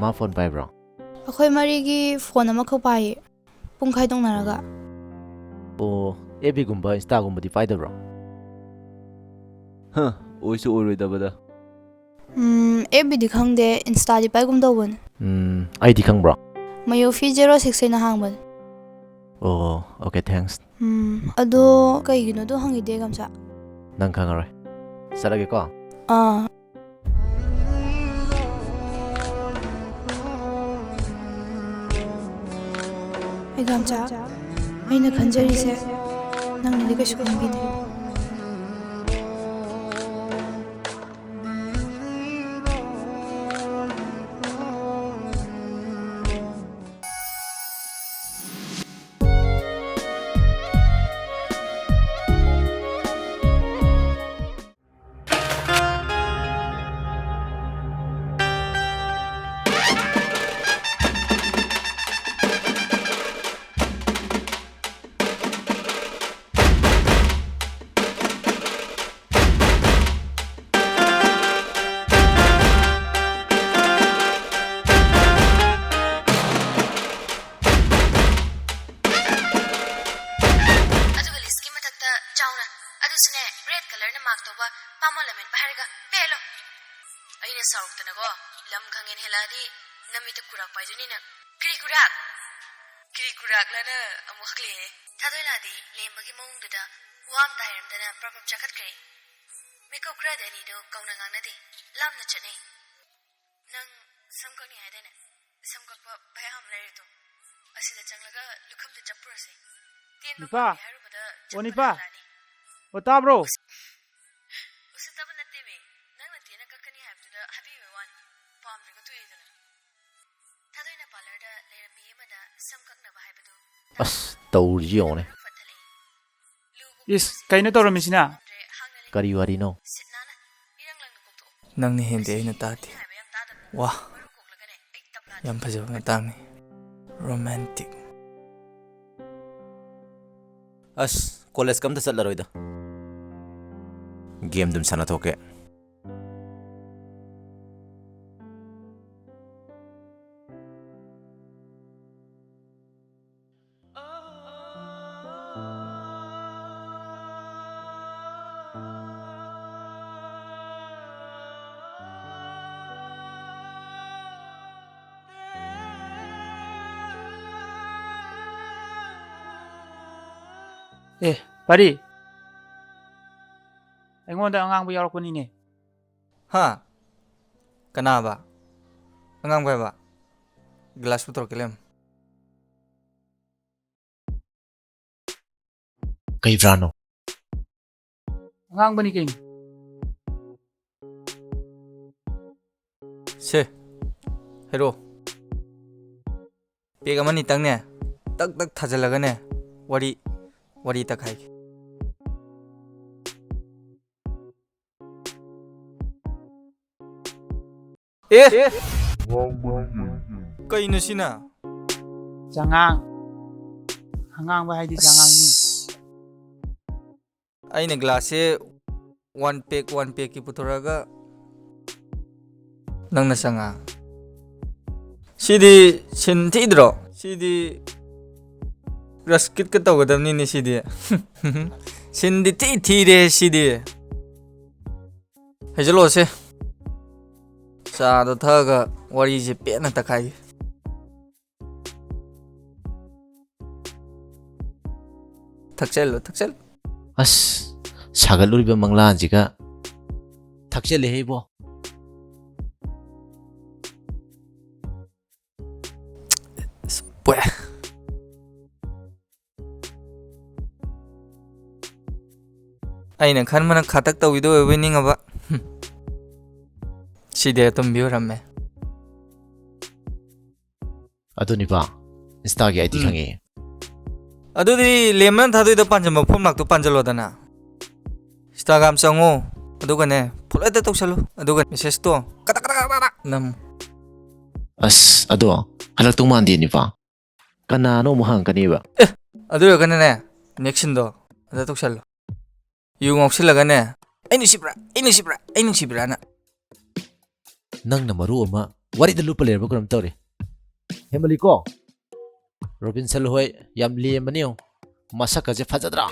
ꯃꯥ ꯐꯣꯟ ꯄꯥꯏꯕ꯭ꯔꯣ? ꯑꯩꯈꯣꯏ ꯃꯔꯤꯒꯤ ꯐꯣꯟ ꯑꯃꯈꯛ ꯄꯥꯏꯌꯦ ꯄꯨꯡ ꯈꯥꯏꯗꯣꯛꯅꯔꯒ ꯑꯣ ꯑꯦꯐꯕꯤꯒꯨꯝꯕ ꯏꯟꯁꯇꯥꯒꯨꯝꯕꯗꯤ ꯄꯥꯏꯗꯕ꯭ꯔꯣ? ꯑꯣꯏꯁꯨ ꯑꯣꯏꯔꯣꯏꯗꯕꯗ. ꯑꯦꯐꯕꯤꯗꯤ ꯈꯪꯗꯦ ꯏꯟꯁꯇꯥꯗꯤ ꯄꯥꯏꯒꯨꯝ ꯇꯧꯕꯅꯦ. ꯑꯩꯗꯤ ꯈꯪꯕ꯭ꯔꯣ? ꯃꯌꯣꯐꯤ 06 ꯍꯥꯏꯅ ꯍꯥꯡꯕꯅꯦ. ꯑꯣ ꯑꯣꯀꯦ ꯊꯦꯡꯛꯁ. ꯑꯗꯣ ꯀꯩꯒꯤꯅꯣꯗꯣ ꯍꯪꯉꯤꯗꯦ ꯒꯝꯁꯥ? ꯅꯪ ꯈꯪꯉꯔꯣꯏ. ꯆꯠꯂꯒꯦꯀꯣ. ꯒꯝꯆꯥ ꯑꯩꯅ ꯈꯟꯖꯔꯤꯁꯦ ꯅꯪꯅꯗꯤ ꯀꯩꯁꯨ ꯈꯟꯕꯤꯗꯦ. ꯑꯩꯅ ꯁꯥꯎꯔꯛꯇꯅꯀꯣ ꯂꯝ ꯈꯪꯉꯦꯅ ꯍꯦꯜꯂꯛꯑꯗꯤ ꯅꯃꯤꯠꯇ ꯀꯨꯔꯥꯛ ꯄꯥꯏꯗꯣꯏꯅꯤꯅ. ꯀꯔꯤ ꯀꯨꯔꯥꯛꯂꯅ ꯑꯃꯨꯛ ꯍꯛꯂꯛꯑꯦ. ꯊꯥꯗꯣꯏꯂꯥꯗꯤ ꯂꯦꯝꯕꯒꯤ ꯃꯑꯣꯡꯗꯨꯗ ꯋꯥ ꯑꯝꯇ ꯍꯥꯏꯔꯝꯗꯅ ꯄ꯭ꯔꯄꯞ ꯆꯥꯈꯠꯈ꯭ꯔꯦ. ꯃꯤꯀꯞ ꯈꯔꯗꯤ ꯑꯅꯤꯗꯣ ꯀꯧꯅ ꯉꯥꯡꯅꯗꯦ ꯂꯥꯞꯅ ꯆꯠꯅꯩ. ꯅꯪ ꯁꯝ ꯀꯛꯅꯤ ꯍꯥꯏꯗꯥꯏꯅꯦ? ꯁꯝ ꯀꯛꯄ ꯚꯌꯥ ꯑꯃ ꯂꯩꯔꯦꯗꯣ. ꯑꯁꯤꯗ ꯆꯪꯂꯒ ꯂꯨꯈꯝꯗ ꯆꯠꯄꯨꯔꯁꯦ. ꯇꯦꯟꯕ ꯄꯥꯝꯃꯤ ꯍꯥꯏꯔꯨꯕꯗ ꯅꯤꯄꯥ ꯑꯣ ꯇꯥꯕ꯭ꯔꯣ? ꯎꯁꯤꯠꯇꯕ ꯅꯠꯇꯦꯃꯤ. ꯅꯪꯅ ꯇꯦꯟꯅ ꯀꯛꯀꯅꯤ ꯍꯥꯏꯕꯗꯨꯗ ꯍꯥꯏꯕꯤꯕ ꯋꯥꯅꯤ. ꯄꯥꯝꯗ꯭ꯔꯒ ꯇꯣꯛꯏꯗꯅ. ꯊꯥꯗꯣꯏꯅ ꯄꯥꯔꯂꯔꯗ ꯂꯩꯔꯝꯃꯤ ꯑꯃꯗ ꯁꯝ ꯀꯛꯅꯕ ꯍꯥꯏꯕꯗꯨ ꯑꯁ ꯇꯧꯔꯤꯁꯤ ꯌꯦꯡꯉꯣꯅꯦ. ꯏꯁ ꯀꯩꯅꯣ ꯇꯧꯔꯝꯃꯤꯁꯤꯅ? ꯀꯔꯤ ꯋꯥꯔꯤꯅꯣ? ꯅꯪꯅ ꯍꯦꯟꯗꯦ ꯑꯩꯅ ꯇꯥꯗꯦ. ꯋꯥ ꯌꯥꯝ ꯐꯖꯕ ꯃꯇꯥꯡꯅꯤ. ꯔꯣꯃꯥꯟꯇꯤꯛ. ꯑꯁ ꯀꯣꯂꯦꯖꯀ ꯑꯝꯇ ꯆꯠꯂꯔꯣꯏꯗ. ꯒꯦꯝ ꯑꯗꯨꯝ ꯁꯥꯟꯅꯊꯣꯛꯀꯦ. ꯄꯔꯤ ꯑꯩꯉꯣꯟꯗ ꯑꯉꯥꯡꯕ ꯌꯥꯎꯔꯛꯄꯅꯤꯅꯦ. ꯍꯥ ꯀꯅꯥꯕ ꯑꯉꯥꯡꯕ ꯍꯥꯏꯕ? ꯒ꯭ꯂꯥꯁ ꯄꯨꯊꯣꯔꯛꯀꯦ ꯂꯩꯔꯝꯃꯨ. ꯀꯩ ꯕ꯭ꯔꯥꯅꯣ? ꯑꯉꯥꯡꯕꯅꯤ ꯀꯩꯅꯣ. ꯁꯦ ꯍꯦꯔꯣ ꯄꯦꯛ ꯑꯃꯅꯤꯇꯪꯅꯦ ꯇꯛ ꯇꯛ ꯊꯥꯖꯤꯜꯂꯒꯅꯦ ꯋꯥꯔꯤ ꯇꯛꯈꯥꯏꯒꯦ. ꯀꯩꯅꯣ ꯁꯤꯅ? ꯆꯉꯥꯡ. ꯑꯉꯥꯡꯕ ꯍꯥꯏꯗꯤ ꯆꯉꯥꯡꯅꯤ. ꯑꯩꯅ ꯒ꯭ꯂꯥꯁꯁꯦ ꯋꯥꯟ ꯄꯦꯛꯀꯤ ꯄꯨꯊꯣꯔꯛꯑꯒ ꯅꯪꯅ ꯆꯉꯥꯡ. ꯁꯤꯗꯤ ꯁꯤꯟ ꯊꯤꯗ꯭ꯔꯣ? ꯁꯤꯗꯤ ꯔꯁꯀꯤꯠꯀ ꯇꯧꯒꯗꯕꯅꯤꯅꯦ ꯁꯤꯗꯤ. ꯁꯤꯟꯗꯤ ꯊꯤꯔꯦ ꯁꯤꯗꯤ. ꯍꯩꯖꯜꯂꯛꯑꯣꯁꯦ. ꯆꯥꯗꯣ ꯊꯛꯑꯒ ꯋꯥꯔꯤꯁꯦ ꯄꯦꯟꯅ ꯇꯛꯈꯥꯏꯒꯦ. ꯊꯛꯆꯜꯂꯣ. ꯑꯁ ꯁꯥꯒꯠꯂꯨꯔꯤꯕ ꯃꯪꯂꯥꯟꯁꯤꯒ ꯊꯛꯆꯜꯂꯦꯍꯦ ꯏꯕꯣ. ꯑꯩꯅ ꯈꯟꯕꯅ ꯈꯥꯇꯛ ꯇꯧꯕꯤꯗꯣ ꯑꯣꯏꯕꯣꯏ ꯅꯤꯡꯉꯕ. ꯁꯤꯗꯤ ꯑꯇꯣꯝꯕꯤ ꯑꯣꯏꯔꯝꯃꯦ. ꯑꯗꯨꯅꯤꯄꯥ ꯏꯟꯁꯇꯥꯒꯤ ꯑꯥꯏꯗꯤ ꯈꯪꯉꯦ. ꯑꯗꯨꯗꯤ ꯂꯦꯝꯃꯅ ꯊꯥꯗꯣꯏꯗ ꯄꯥꯟꯖꯟꯕ ꯐꯣꯝꯂꯥꯛꯇꯣ ꯄꯥꯟꯖꯜꯂꯣꯗꯅ. ꯏꯟꯁꯇꯥꯒ꯭ꯔꯥꯝ ꯆꯪꯉꯣ ꯑꯗꯨꯒꯅꯦ ꯐꯣꯂꯣ ꯍꯦꯛꯇ ꯇꯧꯁꯜꯂꯨ. ꯑꯗꯨꯒ ꯃꯦꯁꯦꯁꯇꯣ ꯀꯗꯛ ꯅꯝꯃꯨ. ꯑꯁ ꯑꯗꯣ ꯍꯜꯂꯛꯇꯧ ꯃꯥꯟꯗꯦ ꯅꯤꯄꯥ. ꯀꯅꯥꯅꯣ ꯑꯃꯨꯛ ꯍꯪꯉꯛꯀꯅꯦꯕ. ꯑꯗꯨ ꯑꯣꯏꯔꯒꯅꯅꯦ ꯅꯦꯛꯁꯤꯟꯗꯣ ꯑꯗ ꯇꯧꯁꯜꯂꯣ. ꯌꯨ ꯉꯥꯎꯁꯤꯜꯂꯒꯅꯦ ꯑꯩ ꯅꯨꯡꯁꯤꯕ꯭ꯔꯥ ꯅ. ꯅꯪꯅ ꯃꯔꯨ ꯑꯃ ꯋꯥꯔꯤꯗ ꯂꯨꯞꯄ ꯂꯩꯔꯕ ꯀꯔꯝ ꯇꯧꯔꯤ ꯍꯦꯃꯂꯤꯀꯣ ꯔꯣꯕꯤꯟꯁꯟ ꯍꯣꯏ ꯌꯥꯝ ꯂꯦꯝꯕꯅꯤ ꯌꯦꯡꯉꯣ ꯃꯁꯛꯀꯁꯦ ꯐꯖꯗ꯭ꯔꯥ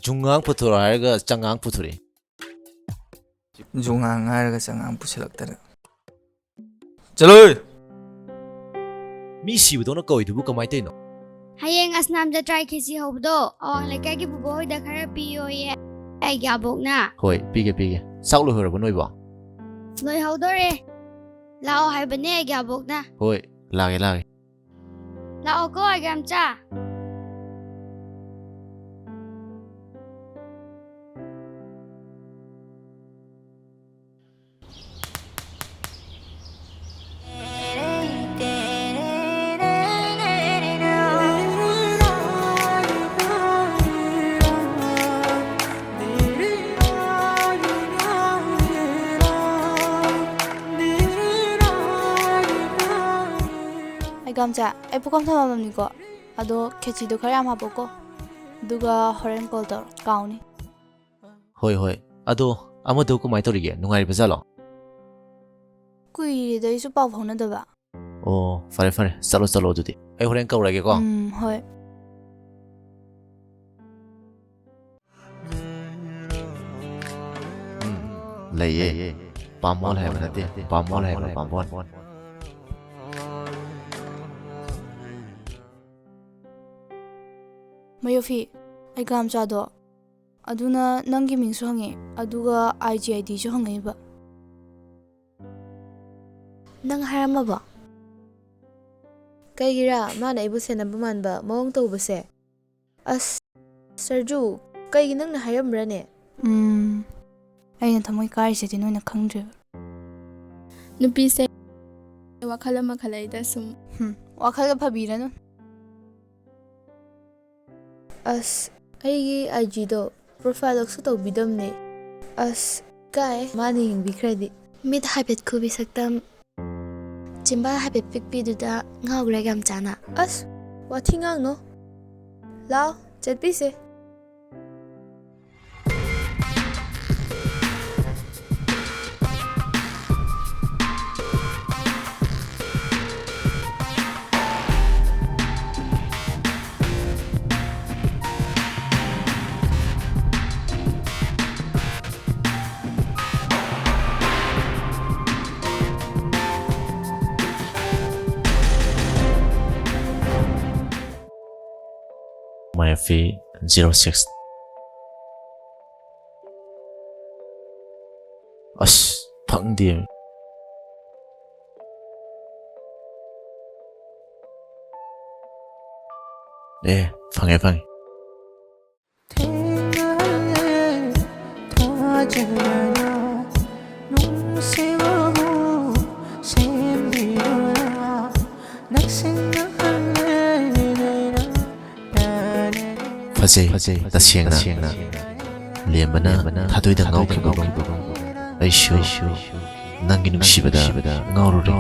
ꯖꯨꯡꯉꯥꯡ ꯄꯨꯊꯣꯔꯣ ꯍꯥꯏꯔꯒ ꯆꯉꯥꯡ ꯄꯨꯊꯣꯔꯛꯏ ꯖꯨꯡꯉꯥꯡ ꯍꯥꯏꯔꯒ ꯆꯉꯥꯡ ꯄꯨꯁꯤꯜꯂꯛꯇꯅ ꯆꯠꯂꯣꯏ ꯃꯤ ꯁꯤꯕꯗꯧꯅ ꯀꯧꯏꯗꯨꯕꯨ ꯀꯃꯥꯏꯅ ꯇꯧꯔꯤꯅꯣ ꯍꯌꯦꯡ ꯑꯁꯅꯥꯝꯗ ꯇ꯭ꯔꯥꯏ ꯈꯦꯆꯤ ꯍꯧꯕꯗꯣ ꯑꯋꯥꯡ ꯂꯩꯀꯥꯏꯒꯤ ꯕꯨꯕꯣ ꯍꯣꯏꯗ ꯈꯔ ꯄꯤꯌꯣꯌꯦ ꯑꯩꯒꯤ ꯑꯕꯣꯛꯅ ꯍꯣꯏ ꯄꯤꯒꯦ ꯆꯥꯛ ꯂꯣꯏꯍꯧꯔꯕ ꯅꯣꯏꯕꯣ ꯂꯣꯏꯍꯧꯗꯣꯔꯦ ꯂꯥꯛꯑꯣ ꯍꯥꯏꯕꯅꯦ ꯑꯩꯒꯤ ꯑꯕꯣꯛꯅ ꯍꯣꯏ ꯂꯥꯛꯑꯒꯦ ꯂꯥꯛꯑꯣꯀꯣ ꯑꯩꯒꯤ ꯑꯝꯆꯥ ꯑꯩ ꯒꯝꯆꯥ ꯑꯩ ꯄꯨꯈꯝ ꯊꯝꯃꯝꯅꯤꯀꯣ ꯑꯗꯣ ꯈꯦꯆꯤꯗꯣ ꯈꯔ ꯌꯥꯝ ꯍꯥꯞꯄꯣꯀꯣ ꯑꯗꯨꯒ ꯍꯣꯔꯦꯟ ꯀꯣꯜ ꯇꯧꯔꯣ ꯀꯥꯎꯅꯤ ꯍꯣꯏ ꯑꯗꯣ ꯑꯃꯗꯣ ꯀꯃꯥꯏꯅ ꯇꯧꯔꯤꯒꯦ ꯅꯨꯡꯉꯥꯏꯔꯤꯕ ꯖꯥꯠꯂꯣ ꯀꯨꯏꯔꯦꯗ ꯑꯩꯁꯨ ꯄꯥꯎ ꯐꯥꯎꯅꯗꯕ ꯑꯣ ꯐꯔꯦ ꯆꯠꯂꯣ ꯑꯗꯨꯗꯤ ꯑꯩ ꯍꯣꯔꯦꯟ ꯀꯧꯔꯒꯦꯀꯣ ꯍꯣꯏ ꯂꯩꯌꯦ ꯄꯥꯃꯣꯜ ꯍꯥꯏꯕ ꯅꯠꯇꯦ ꯄꯥꯃꯣꯜ ꯍꯥꯏꯕ ꯄꯥꯃꯣꯜ ꯃꯌꯣꯐꯤ ꯑꯩ ꯒꯝꯆꯥꯗꯣ ꯑꯗꯨꯅ ꯅꯪꯒꯤ ꯃꯤꯡꯁꯨ ꯍꯪꯉꯦ ꯑꯗꯨꯒ IG/IDꯁꯨ ꯍꯪꯉꯛꯏꯕ ꯅꯪ ꯍꯥꯏꯔꯝꯃꯕꯣ ꯀꯩꯒꯤꯔꯥ ꯃꯥꯅ ꯑꯩꯕꯨ ꯁꯦꯟꯅꯕ ꯃꯥꯟꯕ ꯃꯑꯣꯡ ꯇꯧꯕꯁꯦ ꯑꯁ ꯁꯔꯖꯨ ꯀꯩꯒꯤ ꯅꯪꯅ ꯍꯥꯏꯔꯝꯕ꯭ꯔꯅꯦ ꯑꯩꯅ ꯊꯃꯣꯏ ꯀꯥꯏꯔꯤꯁꯤꯗꯤ ꯅꯣꯏꯅ ꯈꯪꯗ꯭ꯔꯤꯕ ꯅꯨꯄꯤꯁꯦ ꯋꯥꯈꯜ ꯑꯃ ꯈꯜꯂꯛꯏꯗ ꯁꯨꯝ ꯋꯥꯈꯜꯒ ꯐꯕꯤꯔꯅꯨ ꯑꯁ ꯑꯩꯒꯤ IGꯗꯣ ꯄ꯭ꯔꯣꯐꯥꯏꯜ ꯂꯣꯛꯁꯨ ꯇꯧꯕꯤꯗꯝꯅꯦ ꯑꯁ ꯀꯥꯏ ꯃꯥꯅ ꯌꯦꯡꯕꯤꯈ꯭ꯔꯗꯤ ꯃꯤꯠ ꯍꯥꯏꯐꯦꯠ ꯈꯨꯕꯤ ꯁꯛꯇꯝ ꯆꯤꯝꯕꯥꯜ ꯍꯥꯏꯐꯦꯠ ꯄꯤꯛꯄꯤꯗꯨꯗ ꯉꯥꯎꯈ꯭ꯔꯦ ꯌꯥꯝ ꯆꯥꯅ ꯑꯁ ꯋꯥꯊꯤ ꯉꯥꯡꯅꯣ ꯂꯥꯎ ꯆꯠꯄꯤꯁꯦ ꯃꯌꯥꯐꯤ 06 ꯑꯁ ꯐꯪꯗꯦ ꯐꯪꯉꯦ ꯐꯖꯩ ꯇꯁꯦꯡꯅ ꯂꯦꯝꯕꯅ ꯊꯥꯗꯣꯏꯗ ꯉꯥꯎꯈꯤꯕꯒꯨꯝ ꯑꯩꯁꯨ ꯅꯪꯒꯤ ꯅꯨꯡꯁꯤꯕꯗ ꯉꯥꯎꯔꯨꯔꯦ